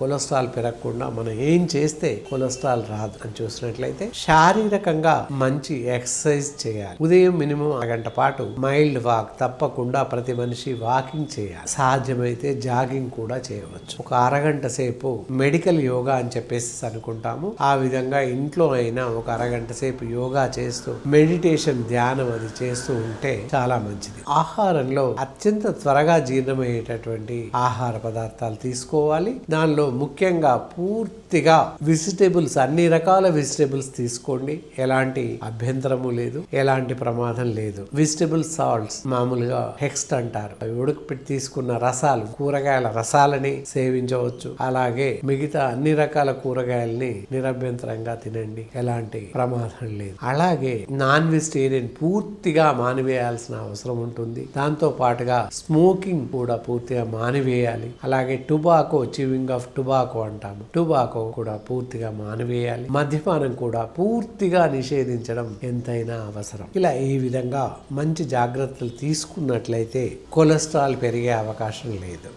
Cholesterol పెరగకుండా మనం ఏం చేస్తే కొలెస్ట్రాల్ రాదు అని చూసినట్లయితే శారీరకంగా మంచి ఎక్సర్సైజ్ చేయాలి. ఉదయం మినిమం అరగంట పాటు మైల్డ్ వాక్ తప్పకుండా ప్రతి మనిషి వాకింగ్ చేయాలి. సాధ్యమైతే జాగింగ్ కూడా చేయవచ్చు. ఒక అరగంట సేపు మెడికల్ యోగా అని చెప్పేసి అనుకుంటాము. ఆ విధంగా ఇంట్లో అయినా ఒక అరగంట సేపు యోగా చేస్తూ మెడిటేషన్ ధ్యానం అది చేస్తూ ఉంటే చాలా మంచిది. ఆహారంలో అత్యంత త్వరగా జీర్ణమయ్యేటటువంటి ఆహార పదార్థాలు తీసుకోవాలి. దానిలో ముఖ్యంగా పూర్తిగా వెజిటేబుల్స్, అన్ని రకాల వెజిటేబుల్స్ తీసుకోండి. ఎలాంటి అభ్యంతరము లేదు, ఎలాంటి ప్రమాదం లేదు. వెజిటేబుల్ సాల్ట్స్ మామూలుగా హెక్స్ట్ అంటారు. అవి ఉడకపెట్టి తీసుకున్న రసాలు, కూరగాయల రసాలని సేవించవచ్చు. అలాగే మిగతా అన్ని రకాల కూరగాయలని నిరభ్యంతరంగా తినండి, ఎలాంటి ప్రమాదం లేదు. అలాగే నాన్ వెజిటేరియన్ పూర్తిగా మానివేయాల్సిన అవసరం ఉంటుంది. దాంతో పాటుగా స్మోకింగ్ కూడా పూర్తిగా మానివేయాలి. అలాగే టుబాకో, చివింగ్ ఆఫ్ టుబాకో అంటాము, టుబాకో కూడా పూర్తిగా మానివేయాలి. మద్యపానం కూడా పూర్తిగా నిషేధించడం ఎంతైనా అవసరం. ఇలా ఈ విధంగా మంచి జాగ్రత్తలు తీసుకున్నట్లయితే కొలెస్ట్రాల్ పెరిగే అవకాశం లేదు.